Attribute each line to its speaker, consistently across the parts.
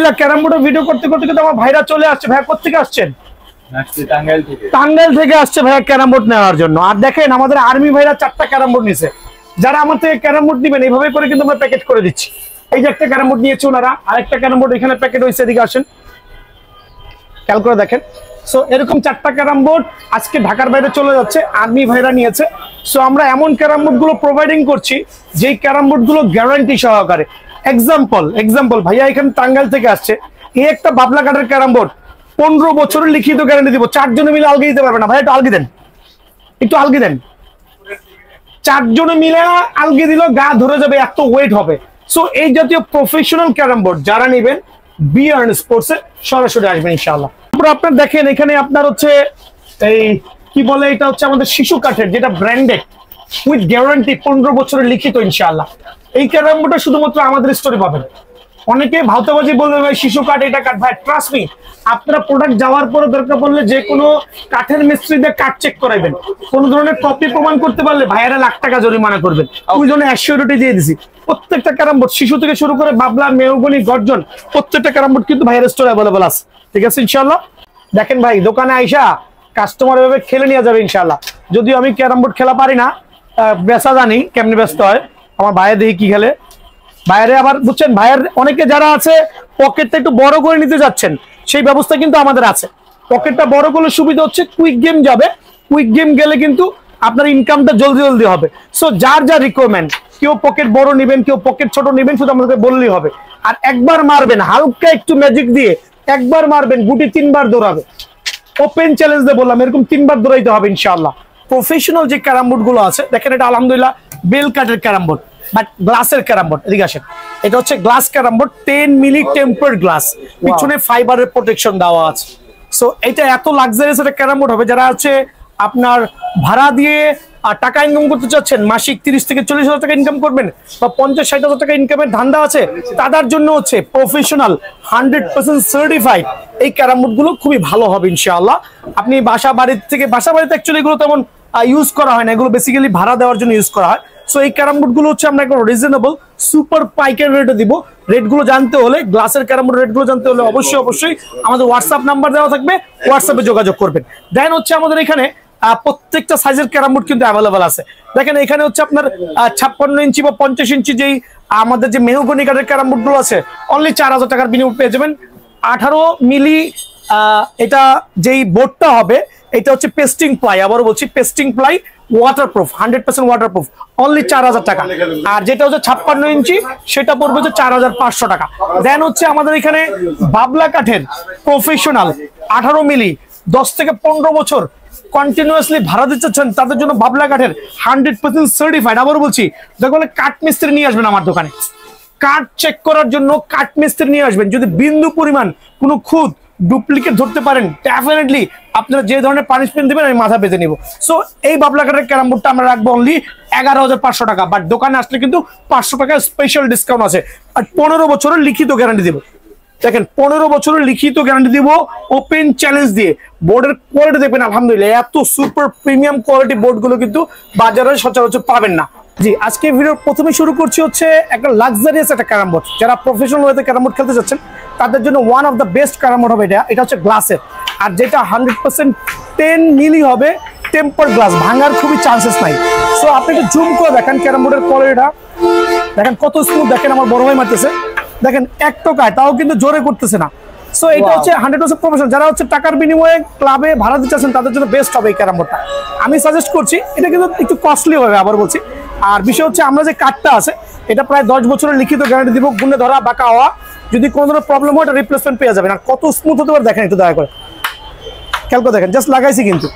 Speaker 1: আলহামদুলিল্লাহ ক্যারাম বোর্ডের ভিডিও করতে করতে কিন্তু আমার ভাইরা চলে আসছে। ভাই কোথেকে আসছেন? টাঙ্গাইল থেকে আসছে ভাইয়া ক্যারাম বোর্ড নেওয়ার জন্য। আর দেখেন আমাদের আর্মি ভাইরা 4টা ক্যারাম বোর্ড নিছে। যারা আমার থেকে ক্যারাম বোর্ড নেবেন এইভাবে করে কিন্তু আমরা প্যাকেট করে দিচ্ছি। এই যে একটা ক্যারাম বোর্ড নিয়েছে ওনারা, আরেকটা ক্যারাম বোর্ড এখানে প্যাকেট হয়েছে, এদিকে আসেন খেয়াল করে দেখেন। সো এরকম 4টা ক্যারাম বোর্ড আজকে ঢাকার বাইরে চলে যাচ্ছে, আর্মি ভাইরা নিয়েছে। সো আমরা এমন ক্যারাম বোর্ড গুলো প্রোভাইডিং করছি যেই ক্যারাম বোর্ড গুলো গ্যারান্টি সহকারে। এক্সাম্পল ভাইয়া এখানে টাঙ্গাইল থেকে আসছে, এই একটা বাবলা কাঠের ক্যারাম বোর্ড 15 বছরের লিখিত গ্যারান্টি দিব। 4 জনে মিলে আলগি দিতে পারবে না ভাই, একটু আলগি দেন, একটু আলগি দেন। 4 জনে মিলে আলগি দিল গা ধরে যাবে, এত ওয়েট হবে। সো এই জাতীয় প্রফেশনাল ক্যারাম বোর্ড যারা নেবেন বিয়ার্ন স্পোর্টস এ সরাসরি আসবেন ইনশাআল্লাহ। তারপর আপনার দেখেন এখানে আপনার হচ্ছে এই কি বলে, এটা হচ্ছে আমাদের শিশু কাঠের, যেটা ব্র্যান্ডেড উইথ গ্যারান্টি 15 বছরের লিখিত ইনশাআল্লাহ। এই ক্যারাম বোর্ডটা শুধুমাত্র আমাদের স্টোরে পাবেন। অনেকে ভাউতাবাজি বলবে ভাই শিশু কাঠ এটা কাঠ, ভাই ট্রাস্ট মি, আপনারা প্রোডাক্ট যাওয়ার পরে দরকার পড়লে যে কোনো কাঠের মিস্ত্রিদের কাঠ চেক করাইবেন, কোন ধরনের কপি প্রমাণ করতে পারলে ভাইয়েরা লাখ টাকা জরিমানা করবেন। ওই জন্য অ্যাসিওরিটি দিয়ে দিছি। প্রত্যেকটা ক্যারাম বোর্ড শিশু থেকে শুরু করে বাবলা, মেহগনি, গর্জন, প্রত্যেকটা ক্যারাম বোর্ড কিন্তু ভাইয়ের স্টোরে অ্যাভেলেবল আছে। ঠিক আছে ইনশাআল্লাহ। দেখেন ভাই দোকানে আইসা কাস্টমার এভাবে খেলে নিয়ে যাবে ইনশাআল্লাহ। যদিও আমি ক্যারাম বোর্ড খেলা পারি না, বেচা জানি কেমনি ব্যস্ত হয়, আমার ভাইয়া দেখি কি খেলে। বাইরে আবার বুঝছেন ভাইয়ের অনেকে যারা আছে পকেটটা একটু বড় করে নিতে যাচ্ছেন, সেই ব্যবস্থা কিন্তু আমাদের আছে। পকেটটা বড় করলে সুবিধা হচ্ছে কুইক গেম যাবে, কুইক গেম গেলে কিন্তু আপনার ইনকামটা জলদি হবে। সো যার যা রিকোয়ারমেন্ট, কেউ পকেট বড় নেবেন, কেউ পকেট ছোট নেবেন, শুধু আমাদেরকে বললেই হবে। আর একবার মারবেন হালকা একটু ম্যাজিক দিয়ে, একবার মারবেন গুটি 3 বার দৌড়াবে। ওপেন চ্যালেঞ্জ দিয়ে বললাম এরকম 3 বার দৌড়াইতে হবে ইনশাআল্লাহ। প্রফেশনাল যে ক্যারাম বোর্ড গুলো আছে দেখেন, এটা আলহামদুলিল্লাহ বেল কাঠের ক্যারাম বোর্ড, বাট গ্লাসের ক্যারাম বোর্ড। এদিকে আসেন, এটা হচ্ছে গ্লাস ক্যারাম বোর্ড, 10 মিলি টেম্পার্ড গ্লাস, পিছনে ফাইবারের প্রোটেকশন দেওয়া আছে। সো এটা এত লাক্সারিয়াস একটা ক্যারাম বোর্ড হবে, যারা হচ্ছে আপনার ভাড়া দিয়ে টাকা ইনকাম করতে চাচ্ছেন, মাসিক 30 থেকে 40 হাজার টাকা ইনকাম করবেন, বা 50-60 হাজার টাকা ইনকামের ধান্দা আছে, তাদের জন্য হচ্ছে প্রফেশনাল 100% সার্টিফাইড এই ক্যারাম বোর্ড গুলো খুবই ভালো হবে ইনশাআল্লাহ। আপনি বাসা বাড়িতে অ্যাকচুয়ালি এগুলো তেমন ইউজ করা হয় না, এগুলো বেসিক্যালি ভাড়া দেওয়ার জন্য ইউজ করা হয়। সো এই ক্যারাম বোর্ড গুলো হচ্ছে আমরা একদম রিজনেবল সুপার পাইকারি রেটে দিব। রেটগুলো জানতে হলে, গ্লাসের ক্যারাম বোর্ড রেটগুলো জানতে হলে অবশ্যই আমাদের হোয়াটসঅ্যাপ নাম্বার দেওয়া থাকবে, হোয়াটসঅ্যাপে যোগাযোগ করবেন। দেন হচ্ছে আমাদের এখানে প্রত্যেকটা সাইজের ক্যারাম বোর্ড কিন্তু অ্যাভেলেবল আছে। দেখেন এখানে হচ্ছে আপনার 56 ইঞ্চি বা 50 ইঞ্চি যেই আমাদের যে মেহগনি কাঠের ক্যারাম বোর্ড গুলো আছে, অনলি 4000 টাকার বিনিময়ে পেয়ে যাবেন। 18 মিলি এটা যেই বোর্ডটা হবে, এটা হচ্ছে পেস্টিং প্লাই, আবারও বলছি pasting ply, waterproof, 100% waterproof, only 4000 টাকা। আর যেটা হচ্ছে 56 ইঞ্চি সেটা পড়বে হচ্ছে 4500 টাকা। দেন হচ্ছে আমাদের এখানে বাবলা কাঠের প্রফেশনাল 18 মিলি 10 থেকে 15 বছর কন্টিনিউয়াসলি ভাড়া দিতে চাচ্ছেন, তাদের জন্য বাবলা কাঠের 100% সার্টিফাইড। আবারও বলছি, দেখবেন কাঠ মিস্ত্রি নিয়ে আসবেন আমার দোকানে, কাঠ চেক করার জন্য কাঠ মিস্ত্রি নিয়ে আসবেন। যদি বিন্দু পরিমাণ কোনো খুঁত ডুপ্লিকেট ধরতে পারেন, ডেফিনেটলি আপনারা যে ধরনের পানিশমেন্ট দেবেন আমি মাথা পেতে নিব। সো এই বাবলা কাঠের ক্যারাম বোর্ডটা আমরা রাখবো অনলি 11,500 টাকা, বাট দোকানে আসলে কিন্তু 500 টাকা স্পেশাল ডিসকাউন্ট আছে। আর 15 বছরের লিখিত গ্যারান্টি দেবো। দেখেন 15 বছরের লিখিত গ্যারান্টি দিব ওপেন চ্যালেঞ্জ দিয়ে। বোর্ডের কোয়ালিটি দেখবেন আলহামদুলিল্লাহ, এত সুপার প্রিমিয়াম কোয়ালিটি বোর্ড গুলো কিন্তু বাজারে সচরাচর পাবেন না। জি, আজকে ভিডিওর প্রথমে শুরু করছি হচ্ছে একটা লাক্সারিয়াস একটা ক্যারাম বোর্ড। যারা প্রফেশনাল ওয়েতে ক্যারাম বোর্ড খেলতে যাচ্ছেন তাদের জন্য one of the best carrom board হবে এটা হচ্ছে গ্লাসের। আর যেটা 100% 10 মিলি হবে, টেম্পার গ্লাস, ভাঙার খুবই চান্সেস নাই। সো আপনি একটু জুম করে দেখেন ক্যারাম বোর্ডের কোয়ালিটিটা, দেখেন কত স্মুথ। দেখেন আমার বড় ভাই মারতেছে, দেখেন এক টোকায়, তাও কিন্তু জোরে করতেছে না। সো এটা হচ্ছে 100% প্রফেশনাল। যারা হচ্ছে টাকার বিনিময়ে ক্লাবে ভাড়া দিতে চাচ্ছেন তাদের জন্য বেস্ট হবে এই ক্যারাম বোর্ডটা। আমি সাজেস্ট করছি, এটা কিন্তু একটু কস্টলি হবে আবার বলছি। আর বিষয় হচ্ছে আমরা যে কাঠটা আছে এটা প্রায় 10 বছরের লিখিত গ্যারান্টি দিব, গুণে ধরা বাঁকা হওয়া, যদি কোনো ধরনের প্রবলেম হয় এটা রিপ্লেসমেন্ট পেয়ে যাবেন। আর কত স্মুথ হতে পারে দেখেন একটু দয়া করে, খেয়াল করে দেখেন, জাস্ট লাগাইছি কিন্তু।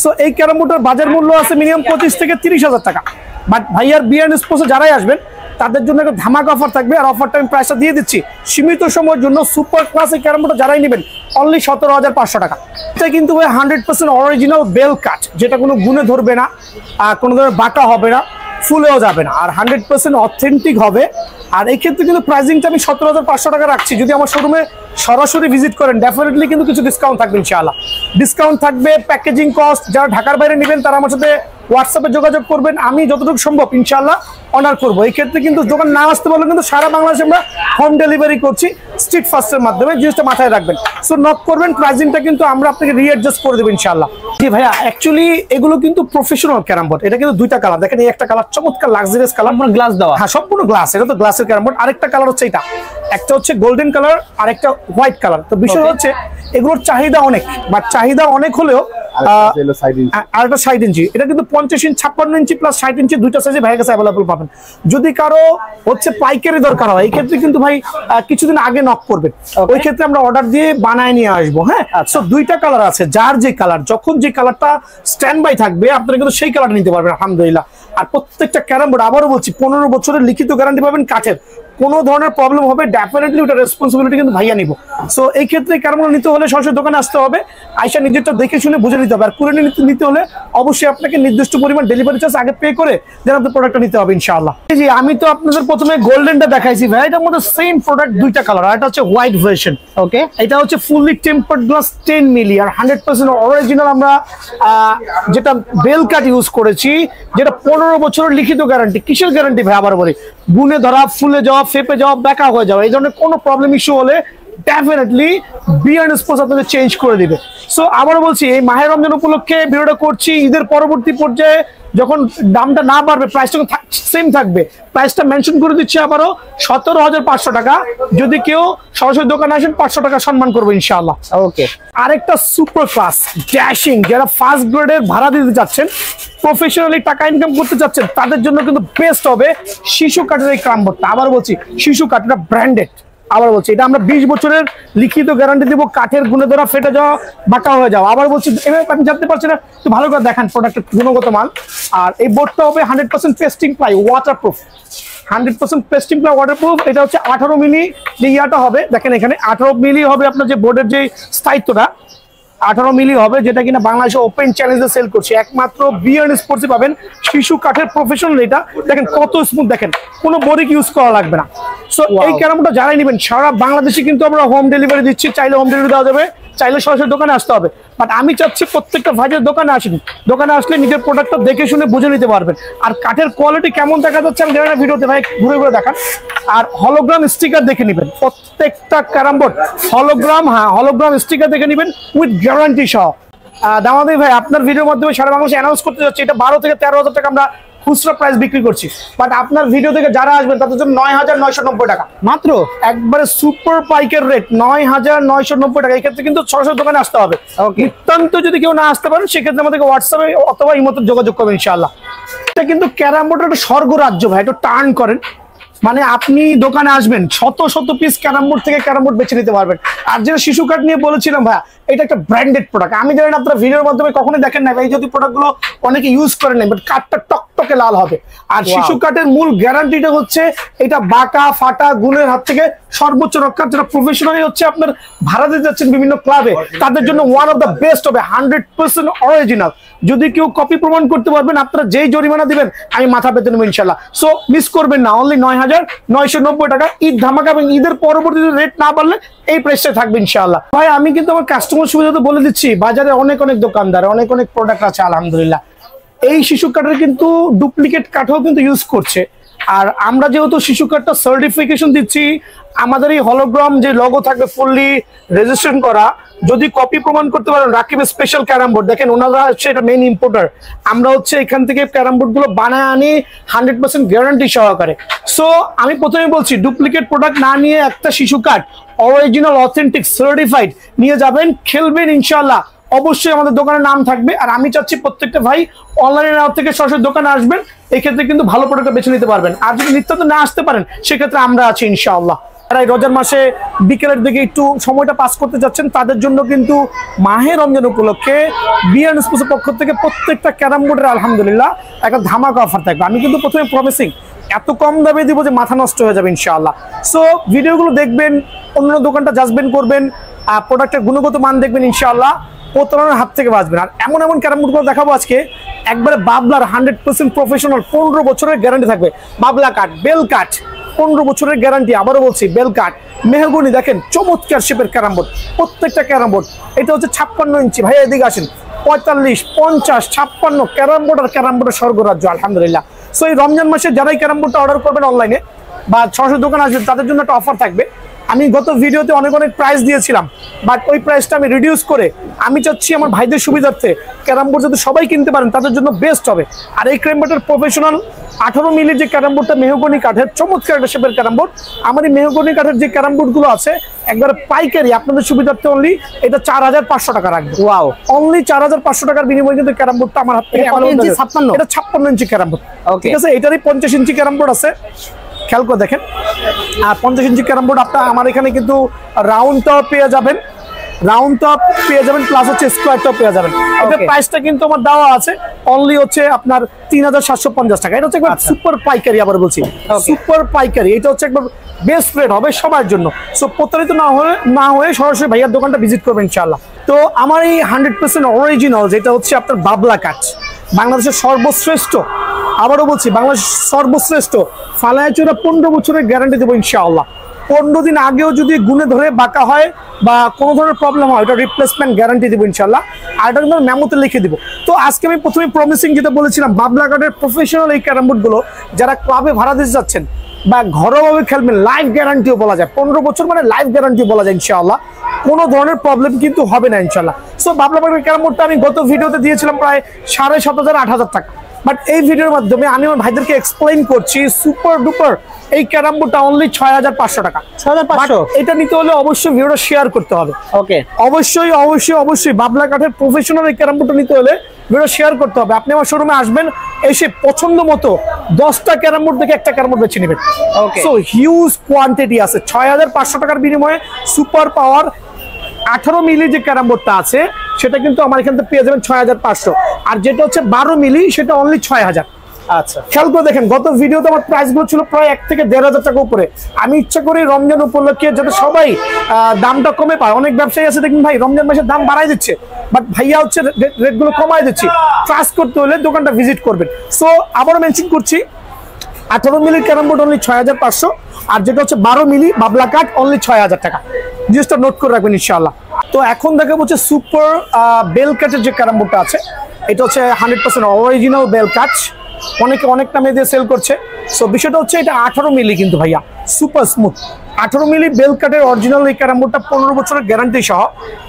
Speaker 1: সো এই ক্যারাম বোর্ডের বাজার মূল্য আছে মিনিমাম 25 থেকে 30 হাজার টাকা। বাট ভাইয়ার বিয়ার্ন স্পোর্টসে যারাই আসবেন তাদের জন্য একটা ধামাকা অফার থাকবে। আর অফারটা আমি প্রাইসটা দিয়ে দিচ্ছি সীমিত সময়ের জন্য। সুপার ক্লাস এই ক্যারাম বোর্ডটা যারাই নেবেন অনলি 17,500 টাকা। এটা কিন্তু 100% অরিজিনাল বেল কাঠ, যেটা কোনো গুণে ধরবে না, কোনো ধরনের বাঁকা হবে না, ফুলেও যাবে না, আর 100% অথেন্টিক হবে। আর এই ক্ষেত্রে কিন্তু প্রাইসিংটা আমি 17,500 টাকা রাখছি। যদি আমার শোরুমে সরাসরি ভিজিট করেন ডেফিনেটলি কিন্তু কিছু ডিসকাউন্ট থাকবে ইনশাআল্লাহ। ডিসকাউন্ট থাকবে, প্যাকেজিং কস্ট, যারা ঢাকার বাইরে নেবেন তারা আমার সাথে হোয়াটসঅ্যাপে যোগাযোগ করবেন, আমি যতটুকু সম্ভব ইনশাআল্লাহ অনার করবো। এই ক্ষেত্রে কিন্তু দোকান না আসতে পারলে কিন্তু সারা বাংলাদেশে আমরা হোম ডেলিভারি করছি। স্ট্রিট ফাস্টের মাধ্যমে, জিনিসটা মাথায় রাখবেন। সো নক করবেন, প্রাইসিংটা কিন্তু আমরা আপনাকে রিঅ্যাডজাস্ট করে দেবো ইনশাআল্লাহ। জি ভাইয়া, অ্যাকচুয়ালি এগুলো কিন্তু প্রফেশনাল ক্যারাম বোর্ড। এটা কিন্তু দুইটা কালার, দেখেন এই একটা কালার চমৎকার লাক্সারিয়াস কালার, মানে গ্লাস দেওয়া, হ্যাঁ সম্পূর্ণ গ্লাস, এটা তো গ্লাসের ক্যারাম বোর্ড। আরেকটা কালার হচ্ছে এটা, একটা হচ্ছে গোল্ডেন কালার আর একটা হোয়াইট কালার। তো বিষয় হচ্ছে এগুলোর চাহিদা অনেক, বাট চাহিদা অনেক হলেও আর একটা 60 ইঞ্চি, এটা কিন্তু 50 ইঞ্চি 56 ইঞ্চি প্লাস 60 ইঞ্চি দুইটা সাইজে ভাইয়ের কাছে অ্যাভেলেবল পাবেন। যদি কারো হচ্ছে পাইকারি দরকার হয়, এই ক্ষেত্রে কিন্তু ভাই কিছুদিন আগে নক করবেন, ওই ক্ষেত্রে আমরা অর্ডার দিয়ে বানায় নিয়ে আসবো। হ্যাঁ, সো দুইটা কালার আছে, যার যে কালার, যখন যে কালারটা স্ট্যান্ড বাই থাকবে আপনারা কিন্তু সেই কালারটা নিতে পারবেন আলহামদুলিল্লাহ। আর প্রত্যেকটা ক্যারাম বোর্ড আবারও বলছি 15 বছরের লিখিত গ্যারান্টি পাবেন কাঠের। কোনো ধরনের প্রবলেম হবে ডেফিনেটলি ওটা রেসপন্সিবিলিটি কিন্তু ভাইয়া নিব। সো এই ক্ষেত্রে ক্যারামগুলো নিতে হলে সরাসরি দোকানে আসতে হবে, আইসা নিজেরটা দেখে শুনে বুঝে নিতে হবে। আর কুরিয়ার নিতে হলে অবশ্যই আপনাকে নির্দিষ্ট পরিমাণ ডেলিভারি চার্জ আগে পে করে দেন আপনার প্রোডাক্টটা নিতে হবে ইনশাআল্লাহ। জি, আমি তো আপনাদের প্রথমে গোল্ডেনটা দেখাইছি ভাই, এটার মধ্যে সেম প্রোডাক্ট দুইটা কালার, আর এটা হচ্ছে হোয়াইট ভার্সন। ওকে, এটা হচ্ছে ফুললি টেম্পারড গ্লাস 10 মিলি আর 100% অরিজিনাল। আমরা যেটা বেল কাট ইউজ করেছি, যেটা 15 বছরের লিখিত গ্যারান্টি। কিসের গ্যারান্টি ভাই? আবার বলি, গুনে ধরা, ফুলে যাওয়া, ফেপে যাওয়া, বেঁকা হয়ে যাওয়া, এই ধরনের কোনো প্রবলেম ইস্যু হলে ডেফিনেটলি বিয়ার্ন স্পোর্টস আপনাদের চেঞ্জ করে দিবে। সো আবার বলছি, এই মাহে রমজান উপলক্ষে ভিডিওটা করছি, ঈদের পরবর্তী পর্যায়ে যখন দামটা না বাড়বে, প্রাইসটা সেম থাকবে। প্রাইসটা মেনশন করে দিচ্ছি আবারও, 17,500 টাকা। যদি কেউ সরাসরি দোকানে আসেন 500 টাকা সম্মান করবো ইনশাআল্লাহ। ওকে, আরেকটা সুপার ক্লাস ড্যাশিং, যারা ফার্স্ট গ্রেডের ভাড়া দিতে চাচ্ছেন, প্রফেশনালি টাকা ইনকাম করতে চাচ্ছেন, তাদের জন্য কিন্তু বেস্ট হবে শিশু কাঠের এই ক্যারাম বোর্ডটা। আবার বলছি, শিশু কাঠ, এটা ব্র্যান্ডেড। আবার বলছি, এটা আমরা 20 বছরের লিখিত গ্যারান্টি দিব, কাঠের গুণে ধরা, ফেটে যাওয়া, বাঁকা হয়ে যাওয়া। আবার বলছি, এভাবে আপনি জানতে পারছেন না, একটু ভালো করে দেখান প্রোডাক্টের গুণগত মান। আর এই বোর্ডটা হবে 100% pasting ply, waterproof, 100% pasting ply, waterproof. এটা হচ্ছে 18 মিলি যে ইয়াটা হবে, দেখেন এখানে 18 মিলি হবে আপনার যে বোর্ডের যে স্থায়িত্বটা, 18 মিলি হবে, যেটা কিনা বাংলাদেশে ওপেন চ্যালেঞ্জে সেল করছে। একমাত্র বিয়ার্ন স্পোর্টসে পাবেন শিশু কাঠের প্রফেশনাল। এটা দেখেন কত স্মুথ, দেখেন কোনো বোরিক ইউজ করা লাগবে না। সো এই ক্যারামটা যারাই নেবেন, সারা বাংলাদেশে কিন্তু আমরা হোম ডেলিভারি দিচ্ছি। চাইলে হোম ডেলিভারি দেওয়া যাবে, চাইলে সরাসরি দোকানে আসতে হবে। বাট আমি চাচ্ছি প্রত্যেকটা ভাইয়ের দোকানে আসেন, দোকানে আসলে নিজের প্রোডাক্টটা দেখে শুনে বুঝে নিতে পারবেন। আর কাঠের কোয়ালিটি কেমন দেখা যাচ্ছে আমি জানি না, ভিডিওতে ভাই ঘুরে ঘুরে দেখান। আর হলোগ্রাম স্টিকার দেখে নেবেন, প্রত্যেকটা ক্যারাম বোর্ড হলোগ্রাম, হ্যাঁ হলোগ্রাম স্টিকার দেখে নেবেন উইথ গ্যারান্টি সহ। দামাদি ভাই, আপনার ভিডিওর মাধ্যমে সারা বাংলাদেশে অ্যানাউন্স করতে যাচ্ছি, এটা 12 থেকে 13,000 টাকা আমরা খুচরা প্রাইস বিক্রি করছি। বাট আপনার ভিডিও থেকে যারা আসবেন তাদের জন্য 9,990 টাকা মাত্র, একবারে সুপার পাইকার রেট 9,990 টাকা। এই ক্ষেত্রে কিন্তু সরাসরি দোকানে আসতে হবে। নিতান্ত যদি কেউ না আসতে পারেন, সেক্ষেত্রে আমাদেরকে হোয়াটসঅ্যাপে অথবা ইমোতে যোগাযোগ করবেন ইনশাআল্লাহ। এটা কিন্তু ক্যারাম বোর্ডের একটা স্বর্গরাজ্য ভাই, একটু টার্ন করেন, মানে আপনি দোকানে আসবেন শত শত পিস ক্যারাম বোর্ড থেকে ক্যারাম বোর্ড বেছে নিতে পারবেন। আর যেটা শিশু কাঠ নিয়ে বলেছিলাম ভাইয়া, এটা একটা ব্র্যান্ডেড প্রোডাক্ট। আমি জানি না আপনারা ভিডিওর মাধ্যমে কখনোই দেখেন না, এই যদি প্রোডাক্টগুলো অনেকে ইউজ করেন না, বাট কাঠটা টকটকে লাল হবে। আর শিশু কাঠের মূল গ্যারান্টিটা হচ্ছে এটা বাঁকা ফাটা গুণের হাত থেকে সর্বোচ্চ রক্ষা। যারা প্রফেশনালি হচ্ছে আপনার ভাড়া দিতে যাচ্ছেন বিভিন্ন ক্লাবে, তাদের জন্য ওয়ান অফ দ্য বেস্ট হবে, 100% অরিজিনাল। যদি কেউ কপি প্রমাণ করতে পারবেন, আপনারা যেই জরিমানা দিবেন আমি মাথা পেতে নেবো ইনশাল্লাহ। সো মিস করবেন না, অনলি 9,990 টাকা ঈদ ধামাকা। এবং ঈদের পরবর্তীতে রেট না বাড়লে এই প্রাইসটা থাকবে ইনশাআল্লাহ। ভাই আমি কিন্তু আমার কাস্টমার সুবিধাতে বলে দিচ্ছি, বাজারে অনেক অনেক দোকানদার, অনেক অনেক প্রোডাক্ট আছে আলহামদুলিল্লাহ। এই শিশু কাঠের কিন্তু ডুপ্লিকেট কাঠও কিন্তু ইউজ করছে। আর আমরা যেহেতু শিশু কাঠটা সার্টিফিকেশন দিচ্ছি, আমাদের এই হলোগ্রাম যে লোগো থাকবে ফুললি রেজিস্ট্রেশন করা। যদি কপি প্রমাণ করতে পারেন, রাকিব স্পেশাল ক্যারাম বোর্ড, দেখেন ওনারা হচ্ছে এটা মেইন ইম্পোর্টার। আমরা হচ্ছে এখান থেকে ক্যারাম বোর্ড গুলো বানায় আনি 100% গ্যারান্টি সহকারে। সো আমি প্রথমে বলছি, ডুপ্লিকেট প্রোডাক্ট না নিয়ে একটা শিশু কাঠ অরিজিনাল অথেন্টিক সার্টিফাইড নিয়ে যাবেন, খেলবেন ইনশাআল্লাহ। অবশ্যই আমাদের দোকানের নাম থাকবে। আর আমি চাচ্ছি প্রত্যেকটা ভাই অনলাইনে নেওয়ার থেকে সরাসরি দোকানে আসবেন, এক্ষেত্রে কিন্তু ভালো প্রোডাক্ট বেছে নিতে পারবেন। আর যদি নিত্য না আসতে পারেন, সেক্ষেত্রে আমরা আছি ইনশাআল্লাহ। যারা এই রমজান মাসে বিকেলের দিকে একটু সময়টা পাস করতে যাচ্ছেন, তাদের জন্য কিন্তু মাহে রমজান উপলক্ষে বিয়ার্ন স্পোর্টসের পক্ষ থেকে প্রত্যেকটা ক্যারাম বোর্ডের আলহামদুলিল্লাহ একটা ধামাকা অফার থাকবে। আমি কিন্তু প্রথমে প্রমিসিং এত কম দামে দিব যে মাথা নষ্ট হয়ে যাবে ইনশাআল্লাহ। সো ভিডিওগুলো দেখবেন, অন্য দোকানটা জাজমেন্ট করবেন, প্রোডাক্টের গুণগত মান দেখবেন ইনশাআল্লাহ, প্রতারণার হাত থেকে বাঁচবেন। আর এমন এমন ক্যারাম বোর্ডগুলো দেখাবো আজকে, একবারে বাবলার 100% প্রফেশনাল, 15 বছরের গ্যারান্টি থাকবে। বাবলা কাঠ, বেল কাঠ, 15 বছরের গ্যারান্টি। আবারও বলছি, বেল কাঠ, মেহগনি, দেখেন চমৎকার শেপের ক্যারাম বোর্ড, প্রত্যেকটা ক্যারাম বোর্ড। এটা হচ্ছে 56 ইঞ্চি, ভাই এদিকে আসেন, 45, 50, 56 ক্যারাম বোর্ড। আর ক্যারাম বোর্ডের স্বর্গরাজ্য আলহামদুলিল্লাহ। সো এই রমজান মাসে যারাই ক্যারাম বোর্ডটা অর্ডার করবেন অনলাইনে বা সরাসরি দোকানে আসবেন, তাদের জন্য একটা অফার থাকবে। আমি গত ভিডিওতে অনেক প্রাইস দিয়েছিলাম, বাট ওই প্রাইসটা আমি রিডিউস করে আমি চাচ্ছি আমার ভাইদের সুবিধার্থে ক্যারাম বোর্ড যাতে সবাই কিনতে পারেন তাদের জন্য বেস্ট হবে। আর এই ক্যারাম বোর্ডের প্রফেশনাল 18 মিলির যে ক্যারাম বোর্ডটা মেহগনি কাঠের চমৎকার একটা শেপের ক্যারাম বোর্ড, আমার এই মেহগনি কাঠের যে ক্যারাম বোর্ডগুলো আছে একবার পাইকারি আপনাদের সুবিধার্থে অনলি এটা 4500 টাকা রাখবে। ওয়াও, অনলি 4500 টাকার বিনিময়ে কিন্তু ক্যারাম বোর্ডটা আমার হাত থেকে এটা 56 ইঞ্চি ক্যারাম বোর্ড। ঠিক আছে, এটারই 50 ইঞ্চি ক্যারাম বোর্ড আছে, খেয়াল করে দেখেন। আর 50 ইঞ্চি ক্যারাম বোর্ড আপনার আমার এখানে কিন্তু রাউন্ডটাও পেয়ে যাবেন, প্লাস হচ্ছে স্কোয়ারটাও পেয়ে যাবেন। এটার প্রাইসটা কিন্তু আমার দেওয়া আছে অনলি হচ্ছে আপনার 3750 টাকা। এটা হচ্ছে একবার সুপার পাইকারি, আবার বলছি সুপার পাইকারি। এটা হচ্ছে একবার বেস্ট রেট হবে সবার জন্য। সো প্রতারিত না হয়ে সরাসরি ভাইয়ার দোকানটা ভিজিট করবেন ইনশাআল্লাহ। তো আমার এই 100% অরিজিনাল যেটা হচ্ছে আপনার বাবলা কাঠ, বাংলাদেশের সর্বশ্রেষ্ঠ, আবারও বলছি বাংলাদেশের সর্বশ্রেষ্ঠ ফালাইচুরা 15 বছরের গ্যারান্টি দেবো ইনশাআল্লাহ। 15 দিন আগেও যদি গুনে ধরে বাঁকা হয় বা কোনো ধরনের প্রবলেম হয় ওটা রিপ্লেসমেন্ট গ্যারান্টি দেবো ইনশাআল্লাহ। আর এটা কিন্তু মেমোতে লিখে দিব। তো আজকে আমি প্রথমে প্রমিসিং যেটা বলেছিলাম, বাবলা কাঠের প্রফেশনাল এই ক্যারাম বোর্ডগুলো যারা ক্লাবে ভাড়া দিতে যাচ্ছেন বা ঘরোয়াভাবে খেলবেন, লাইফ গ্যারান্টিও বলা যায়, 15 বছর মানে লাইফ গ্যারান্টি বলা যায় ইনশাআল্লাহ। কোনো ধরনের প্রবলেম কিন্তু হবে না ইনশাআল্লাহ। সো বাবলা কাঠের ক্যারাম বোর্ডটা আমি গত ভিডিওতে দিয়েছিলাম প্রায় 7500 8000 টাকা, বাট এই ভিডিওর মাধ্যমে আমি আমার ভাইদেরকে এক্সপ্লেইন করছি সুপার ডুপার এই ক্যারাম বোর্ডটা অনলি 6500 টাকা। 6500 এটা নিতে হলে অবশ্যই ভিডিওটা শেয়ার করতে হবে। ওকে, অবশ্যই বাবলা কাঠের প্রফেশনাল এই ক্যারাম বোর্ডটা নিতে হলে ভিডিও শেয়ার করতে হবে। আপনি আমার শোরুমে আসবেন, এসে পছন্দ মতো 10টা ক্যারাম বোর্ড থেকে একটা ক্যারাম বোর্ড বেছে নেবেন। সো হিউজ কোয়ান্টিটি আছে। 6500 টাকার বিনিময়ে সুপার পাওয়ার 18 মিলি যে ক্যারাম বোর্ডটা আছে সেটা কিন্তু আমার এখান থেকে পেয়ে যাবেন 6500, আর যেটা হচ্ছে 12 মিলি সেটা অনলি 6000। আচ্ছা, খেয়াল করে দেখেন গত ভিডিওতে আমার প্রাইস গুলো ছিল প্রায় 1 থেকে 1500 টাকা উপরে। আমি ইচ্ছা করি রমজান উপলক্ষে যাতে সবাই দামটা কমে পায়। অনেক ব্যবসায়ী আছে দেখুন ভাই রমজান মাসে দাম বাড়াই দিচ্ছে, বাট ভাইয়া হচ্ছে রেট গুলো কমাই দিচ্ছে। ট্রাস্ট করতে হলে দোকানটা ভিজিট করবেন। সো আবারও মেনশন করছি 18 মিলির ক্যারাম বোর্ড অনলি 6500, আর যেটা হচ্ছে 12 মিলি বাবলা কাঠ অনলি 6000 টাকা। জিনিসটা নোট করে রাখবেন ইনশাআল্লাহ। তো এখন দেখা হচ্ছে সুপার বেল কাঠের যে ক্যারাম বোর্ডটা আছে এটা হচ্ছে 100% অরিজিনাল বেল কাঠ, অনেকে অনেক দামে দিয়ে সেল করছে। সো বিষয়টা হচ্ছে এটা 18 মিলি কিন্তু ভাইয়া সুপার স্মুথ 18 মিলি বেল কাঠের অরিজিনাল এই ক্যারাম বোর্ডটা 15 বছরের গ্যারান্টি সহ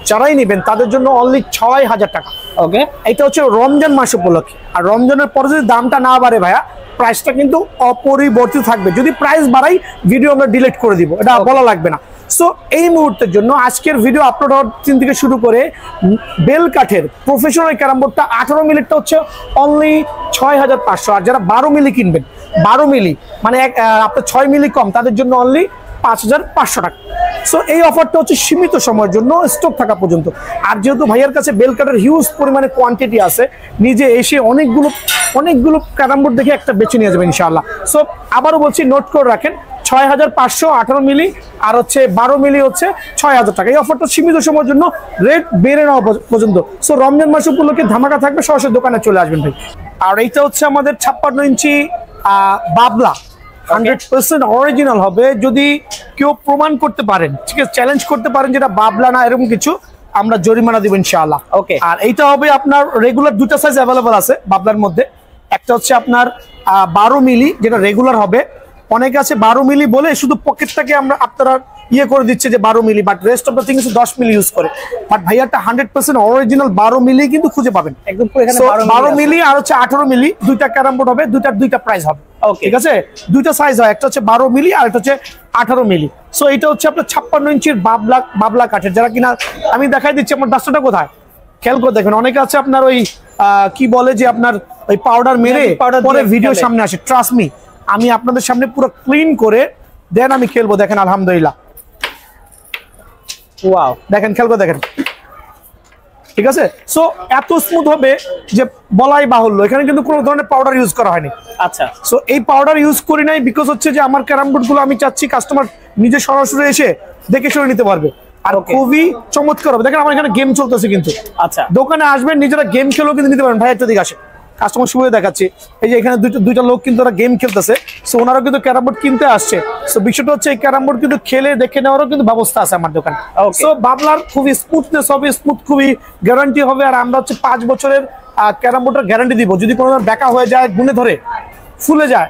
Speaker 1: যারাই নেবেন তাদের জন্য অনলি 6000 টাকা। ওকে, এটা হচ্ছে রমজান মাস উপলক্ষে। আর রমজানের পরে যদি দামটা না বাড়ে ভাইয়া প্রাইসটা কিন্তু অপরিবর্তিত থাকবে। যদি প্রাইস বাড়াই ভিডিও আমরা ডিলিট করে দিব, এটা বলা লাগবে না। সো এই মুহূর্তের জন্য আজকের ভিডিও আপলোড হওয়ার দিন থেকে শুরু করে বেল কাঠের প্রফেশনাল ক্যারাম বোর্ডটা 18 মিলিটা হচ্ছে অনলি 6500, আর যারা 12 মিলি কিনবেন 12 মিলি মানে আপনার 6 মিলি কম তাদের জন্য অনলি 5500 টাকা। সো এই অফারটা হচ্ছে সীমিত সময়ের জন্য, স্টক থাকা পর্যন্ত। আর যেহেতু ভাইয়ার কাছে বেল কাঠের হিউজ পরিমাণে কোয়ান্টিটি আছে, নিজে এসে অনেকগুলো ক্যারাম বোর্ড দেখে একটা বেছে নিয়ে যাবেন ইনশাআল্লাহ। সো আবারও বলছি নোট করে রাখেন 6500 18 মিলি আর হচ্ছে 12 মিলি হচ্ছে 6000 টাকা। এই অফারটা সীমিত সময়ের জন্য, রেট বেড়ে নেওয়া পর্যন্ত। সো রমজান মাস উপলক্ষে ধামাকা থাকবে, সরাসরি দোকানে চলে আসবেন ভাই। আর এইটা হচ্ছে আমাদের 56 ইঞ্চি বাবলা 100% অরিজিনাল হবে। যদি কেউ প্রমাণ করতে পারেন, ঠিক আছে, চ্যালেঞ্জ করতে পারেন যেটা বাবলা না এরকম কিছু, আমরা জরিমানা দিব ইনশাআল্লাহ। ওকে, আর এইটা হবে আপনার রেগুলার দুটো সাইজ অ্যাভেলেবল আছে বাবলার মধ্যে। একটা হচ্ছে আপনার 12 মিলি যেটা রেগুলার হবে। অনেকে আছে 12 মিলি বলে শুধু পকেটটাকে আপনারা ইয়ে করে দিচ্ছে যে 12 milli, but rest of the things 10 milli use করে। বাট ভাইয়াটা 100% অরিজিনাল 12 মিলি কিন্তু খুঁজে পাবেন একদম। 12 মিলি আর হচ্ছে 18 মিলি দুইটা ক্যারাম বোর্ড হবে, দুইটা প্রাইস হবে। ঠিক আছে, দুইটা সাইজ হয়, একটা হচ্ছে 12 মিলি আর একটা হচ্ছে 18 মিলি। সো এটা হচ্ছে আপনার 56 ইঞ্চির বাবলা কাঠের। যারা কিনা আমি দেখাই দিচ্ছি আমার ডাস্টারটা কোথায়, খেয়াল করে দেখেন। অনেকে আছে আপনার ওই কি বলে যে আপনার ওই পাউডার মেরে পরে ভিডিও সামনে আসে। ট্রাস্ট মি, আমি আপনাদের সামনে পুরো ক্লিন করে দেন আমি খেলবো। দেখেন আলহামদুলিল্লাহ, ওয়াও, দেখেন খেয়াল করে দেখেন। ঠিক আছে, সো এত স্মুথ হবে যে বলাই বাহুল্য। এখানে কিন্তু কোনো ধরনের পাউডার ইউজ করা হয়নি। আচ্ছা, সো এই পাউডার ইউজ করি নাই বিকজ হচ্ছে যে আমার ক্যারাম বোর্ড গুলো আমি চাচ্ছি কাস্টমার নিজে সরাসরি এসে দেখে শুনে নিতে পারবে, আর খুবই চমৎকার হবে। দেখেন আমার এখানে গেম চলতেছে কিন্তু। আচ্ছা, দোকানে আসবেন নিজেরা গেম খেলেও কিন্তু নিতে পারেন। ভাই একটা দিকে আসে, কাস্টমার সুবিধা দেখাচ্ছি। এই যে এখানে দুইটা লোক কিন্তু ওরা গেম খেলতেছে। সো ওনারাও কিন্তু ক্যারাম বোর্ড কিনতে আসছে। সো বিষয়টা হচ্ছে এই ক্যারাম বোর্ড কিন্তু খেলে দেখে নেওয়ারও কিন্তু ব্যবস্থা আছে আমার দোকানে। সো বাবলার খুবই স্মুথনেস হবে, স্মুথ খুবই গ্যারান্টি হবে। আর আমরা হচ্ছে 5 বছরের ক্যারাম বোর্ডের গ্যারান্টি দিব। যদি কোনো বেঁকা হয়ে যায়, গুনে ধরে ফুলে যায়,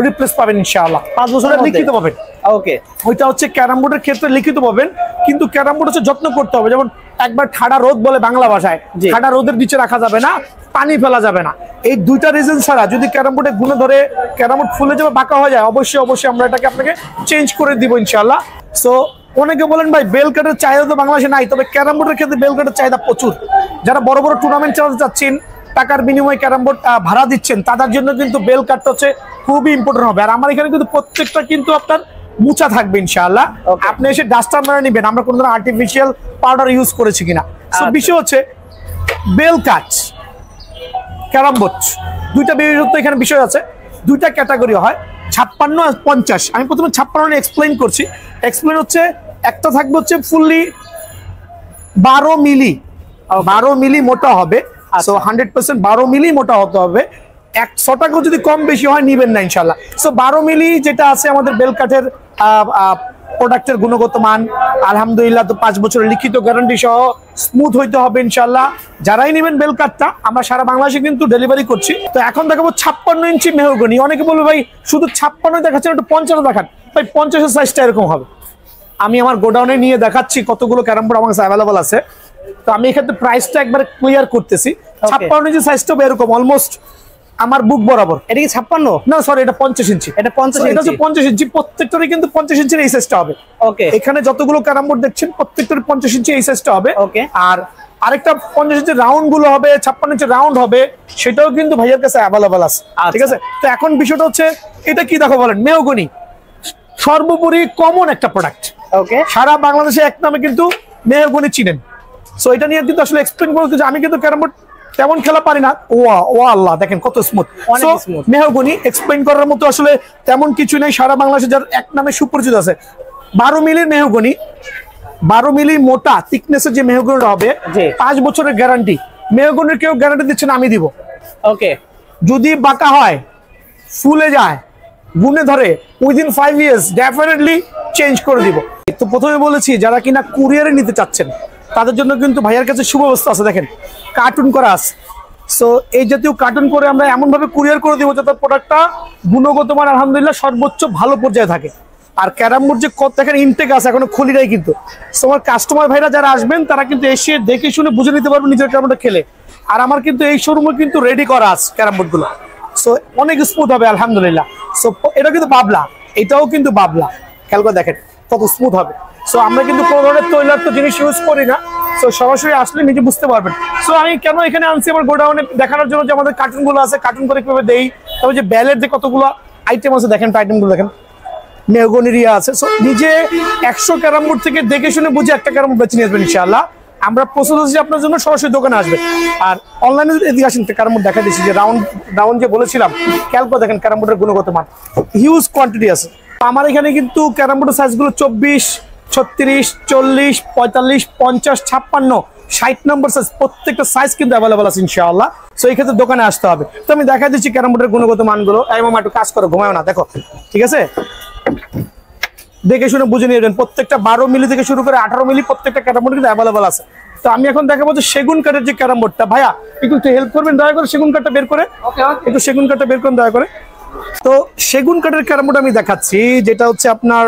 Speaker 1: রিপ্লেস পাবেন ইনশাআল্লাহ, 5 বছরের লিখিত পাবেন।
Speaker 2: ওকে,
Speaker 1: ওইটা হচ্ছে ক্যারাম বোর্ডের ক্ষেত্রে লিখিত পাবেন, কিন্তু ক্যারাম বোর্ড হচ্ছে যত্ন করতে হবে। যেমন একবার ঠাডা রোদ বলে বাংলা ভাষায়, ঠাডা রোদের নিচে রাখা যাবে না, পানি ফেলা যাবে না। এই দুইটা রিজন ছাড়া যদি ক্যারাম বোর্ডে গুণে ধরে ক্যারাম বোর্ড ফুলে যাবে, বাঁকা হয়ে যায়, অবশ্যই অবশ্যই আমরা এটাকে আপনাকে চেঞ্জ করে দিব ইনশাআল্লাহ। সো অনেকে বলেন ভাই বেল কাটের চাহিদা তো বাংলাদেশে নাই, তবে ক্যারাম বোর্ডের ক্ষেত্রে বেল কাটের চাহিদা প্রচুর। যারা বড় বড় টুর্নামেন্ট চালাতে চাচ্ছেন, টাকার বিনিময়ে ক্যারাম বোর্ড ভাড়া দিচ্ছেন, তাদের জন্য কিন্তু বেল কাটটা হচ্ছে খুবই ইম্পর্টেন্ট হবে। আর আমার এখানে কিন্তু প্রত্যেকটা কিন্তু আপনার মুচা থাকবে ইনশাআল্লাহ। আপনি এসে ডাস্টার মারা নিবেন, আমরা কোনো ধরনের আর্টিফিশিয়াল পাউডার ইউজ করেছি কিনা। সো বিষয় হচ্ছে বেল কাট ক্যারাম বোর্ড দুইটা বিশেষত্ব এখানে বিষয় আছে, দুইটা ক্যাটাগরি হয় 56 আর 50। আমি প্রথমে 56 নিয়ে এক্সপ্লেইন করছি। এক্সপ্লেইন হচ্ছে একটা থাকবে হচ্ছে ফুললি 12 মিলি, 12 মিলি মোটা হবে। সো 100% 12 মিলি মোটা হতে হবে। 100 টাকাও যদি কম বেশি হয় নিবেন না ইনশাআল্লাহ। সো 12 মিলি যেটা আছে আমাদের বেল কাঠের প্রোডাক্টের গুণগত মান আলহামদুলিল্লাহ, তো 5 বছরের লিখিত গ্যারান্টি সহ স্মুথ হইতে হবে ইনশাআল্লাহ। যারাই নেবেন বেল কাঠটা আমরা সারা বাংলাদেশে কিন্তু ডেলিভারি করছি। তো এখন দেখাবো 56 ইঞ্চি মেহগনি। অনেকে বলবে ভাই শুধু 56 দেখাচ্ছেন, একটু 50 দেখান। ভাই 50 সাইজটা এরকম হবে। আমি আমার গোডাউনে নিয়ে দেখাচ্ছি কতগুলো ক্যারাম বোর্ড আমার কাছে অ্যাভেলেবল আছে। তো আমি এক্ষেত্রে প্রাইসটা একবার ক্লিয়ার করতেছি। 56 ইঞ্চি সাইজটা এরকম অলমোস্ট আমার বুক বরাবর।
Speaker 2: এটা কি 56?
Speaker 1: না সরি, এটা 50 ইঞ্চি।
Speaker 2: এটা 50 ইঞ্চি।
Speaker 1: এটা হচ্ছে 50 ইঞ্চি। প্রত্যেকটারই কিন্তু 50 ইঞ্চির এই সাইজটা হবে।
Speaker 2: ওকে,
Speaker 1: এখানে যতগুলো ক্যারাম বোর্ড দেখছেন প্রত্যেকটারই 50 ইঞ্চি এই সাইজটা হবে।
Speaker 2: ওকে,
Speaker 1: আর আরেকটা 50 ইঞ্চি রাউন্ড গুলো হবে, 56 ইঞ্চি রাউন্ড হবে, সেটাও কিন্তু ভাইয়ের কাছে অ্যাভেলেবল আছে। ঠিক আছে, তো এখন বিষয়টা হচ্ছে এটা কি দেখো বলেন, মেহগনি সর্বোপরি কমন একটা প্রোডাক্ট।
Speaker 2: ওকে,
Speaker 1: সারা বাংলাদেশে এক নামে কিন্তু মেহগনি চিনেন। সো এটা নিয়ে কিন্তু আসলে এক্সপ্লেইন করতে যে আমি কিন্তু ক্যারাম বোর্ড তেমন খেলা পারি না। ও আল্লাহ, দেখেন কত স্মুথ। মেহগনি এক্সপ্লেইন করার মতো আসলে তেমন কিছু নেই। সারা বাংলাদেশে যার এক নামে সুপরিচিত আছে 12 মিলির মেহগনি, 12 মিলি মোটা থিকনেসের যে মেহগনিটা হবে, 5 বছরের গ্যারান্টি। মেহগনির কেউ গ্যারান্টি দিচ্ছে না, আমি দিব।
Speaker 2: ওকে,
Speaker 1: যদি বাঁকা হয়, ফুলে যায়, গুনে ধরে, উইদিন 5 ইয়ার্স ডেফিনেটলি চেঞ্জ করে দিব। তো প্রথমে বলেছি যারা কিনা কুরিয়ারে নিতে চাচ্ছেন তাদের জন্য কিন্তু ভাইয়ার কাছে সুব্যবস্থা আছে। দেখেন কার্টুন করা আছে। সো এই জাতীয় কার্টুন করে আমরা এমন ভাবে কুরিয়ার করে দিব যাতে প্রোডাক্টটা গুণগত মান আলহামদুলিল্লাহ সর্বোচ্চ ভালো পর্যায়ে থাকে। আর ক্যারাম বোর্ড যে কত দেখেন ইনটেক আছে, এখনো খুলি নাই কিন্তু। সো আমার কাস্টমার ভাইরা যারা আসবেন তারা কিন্তু এসে দেখে শুনে বুঝে নিতে পারবেন নিজের ক্যারাম বোর্ডটা খেলে। আর আমার কিন্তু এই শোরুমে কিন্তু রেডি করা আছে ক্যারাম বোর্ড গুলো। সো অনেক স্মুথ হবে আলহামদুলিল্লাহ। সো এটা কিন্তু বাবলা, এটাও কিন্তু বাবলা, খেয়াল করে দেখেন কত স্মুথ হবে। সো আমরা কিন্তু কোনো ধরনের তৈলাক্ত জিনিস ইউজ করি না। সো সরাসরি আসলে নিজে বুঝতে পারবেন। সো আমি কেন এখানে আনছি আমার গোডাউনে দেখানোর জন্য যে আমাদের কার্টুন গুলো আছে, কার্টুন করে কিভাবে দেই, তবে যে ব্যালের যে কতগুলো আইটেম আছে দেখেন, আইটেম গুলো দেখেন মেহগনির ইয়া আছে। সো নিজে 100 ক্যারাম বোর্ড থেকে দেখে শুনে বুঝে একটা ক্যারাম বোর্ড বেছে নিয়ে আসবেন ইনশাআল্লাহ। আমরা প্রস্তুত আছি আপনার জন্য, সরাসরি দোকানে আসবেন। আর অনলাইনে এদিকে আসেন, ক্যারাম বোর্ড দেখা দিচ্ছি যে রাউন্ড যে বলেছিলাম, খেয়াল করে দেখেন ক্যারাম বোর্ডের গুণগত মান হিউজ কোয়ান্টিটি আছে। আমার এখানে কিন্তু ক্যারাম বোর্ডের সাইজগুলো 24, 36, 40, 45, 50, 56, 60 নম্বর সাইজ, প্রত্যেকটা সাইজ কিন্তু অ্যাভেলেবল আছে ইনশাআল্লাহ। সো এই ক্ষেত্রে দোকানে আসতে হবে। তো আমি দেখা দিচ্ছি ক্যারাম বোর্ডের গুণগত মানগুলো। এই মামা একটু কাজ করো, ঘুমাও না, দেখো ঠিক আছে, দেখে শুনে বুঝে নিয়ে যাবেন। প্রত্যেকটা 12 মিলি থেকে শুরু করে 18 মিলি প্রত্যেকটা ক্যারাম বোর্ড কিন্তু অ্যাভেলেবল আছে। তো আমি এখন দেখাবো যে সেগুন কাঠের যে ক্যারাম বোর্ডটা। ভাইয়া একটু হেল্প করবেন দয়া করে, সেগুন কাঠটা বের করে, একটু সেগুন কাঠটা বের করেন দয়া করে। তো সেগুন কাঠের ক্যারাম বোর্ড আমি দেখাচ্ছি, যেটা হচ্ছে আপনার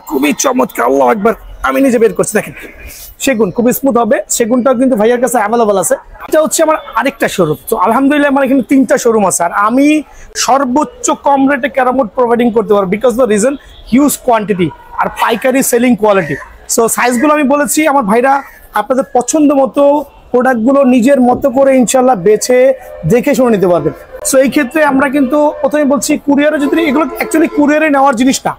Speaker 1: খুবই চমৎকার। আল্লাহু আকবার, আমি নিজে বের করছি, দেখেন সেগুন খুবই স্মুথ হবে। সেগুনটাও কিন্তু ভাইয়ার কাছে অ্যাভেলেবল আছে। এটা হচ্ছে আমার আরেকটা শোরুম। তো আলহামদুলিল্লাহ আমার এখানে 3টা শোরুম আছে। আর আমি সর্বোচ্চ কম রেটে ক্যারাম বোর্ড প্রোভাইডিং করতে পারবো, because the reason huge quantity আর পাইকারি সেলিং কোয়ালিটি। সো সাইজগুলো আমি বলেছি, আমার ভাইরা আপনাদের পছন্দ মতো প্রোডাক্টগুলো নিজের মতো করে ইনশাল্লাহ বেছে দেখে শুনে নিতে পারবেন। সো এই ক্ষেত্রে আমরা কিন্তু প্রথমে বলছি কুরিয়ারে, যদি এগুলো অ্যাকচুয়ালি কুরিয়ারে নেওয়ার জিনিস না।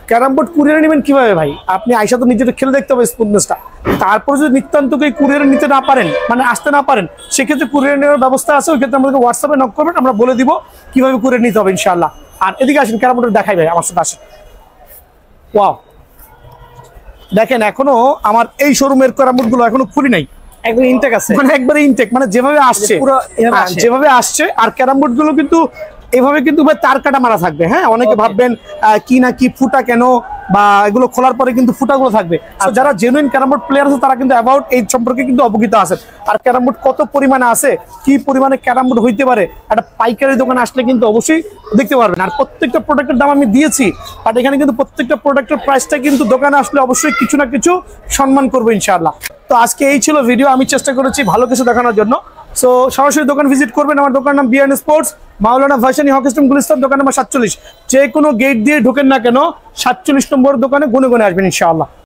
Speaker 1: ক্যারাম বোর্ড কুরিয়ারে নেবেন কিভাবে ভাই? আপনি আইসা তো নিজের খেলে দেখতে হবে স্মুথনেসটা। তারপর যদি নিত্যান্তকে কুরিয়ারে নিতে না পারেন, মানে আসতে না পারেন, সেক্ষেত্রে কুরিয়ারে নেওয়ার ব্যবস্থা আছে। ওই ক্ষেত্রে আমাদেরকে হোয়াটসঅ্যাপে নক করবেন, আমরা বলে দিব কিভাবে কুরিয়ার নিতে হবে ইনশাআল্লাহ। আর এদিকে আসেন, ক্যারাম বোর্ড দেখাই ভাই, আমার সাথে আসেন। ওয়াও, দেখেন এখনো আমার এই শোরুমের ক্যারাম বোর্ড গুলো এখনো খুলি নাই,
Speaker 2: একদম ইনটেক আছে,
Speaker 1: মানে একবারে ইনটেক, মানে যেভাবে আসছে পুরো যেভাবে আসছে। আর ক্যারাম বোর্ড গুলো কিন্তু এভাবে কিন্তু তার কাটা মারা থাকবে। হ্যাঁ, অনেকে ভাববেন কি না কি ফুটা কেন, বা এগুলো খোলার পরে কিন্তু ফুটাগুলো থাকবে। তো যারা জেনুইন ক্যারাম বোর্ড প্লেয়ার আছে তারা কিন্তু অ্যাবাউট এই সম্পর্কে কিন্তু অবগত আছে। আর ক্যারাম বোর্ড কত পরিমাণে আছে, কি পরিমাণে ক্যারাম বোর্ড হইতে পারে, একটা পাইকারি দোকানে আসলে কিন্তু অবশ্যই দেখতে পারবেন। আর প্রত্যেকটা প্রোডাক্টের দাম আমি দিয়েছি, বাট এখানে কিন্তু প্রত্যেকটা প্রোডাক্টের প্রাইসটা কিন্তু দোকানে আসলে অবশ্যই কিছু না কিছু সম্মান করবো ইনশাআল্লাহ। তো আজকে এই ছিল ভিডিও, আমি চেষ্টা করেছি ভালো কিছু দেখানোর জন্য। সো সরাসরি দোকান ভিজিট করবেন। আমার দোকান নাম বিআরএন স্পোর্টস, মাওলানা ভাসানী হকি স্টেডিয়াম, গুলিস্তান, দোকান নাম্বার 47। যে কোনো গেট দিয়ে ঢোকেন না কেন 47 নম্বর দোকানে গুনে গুনে আসবেন ইনশাআল্লাহ।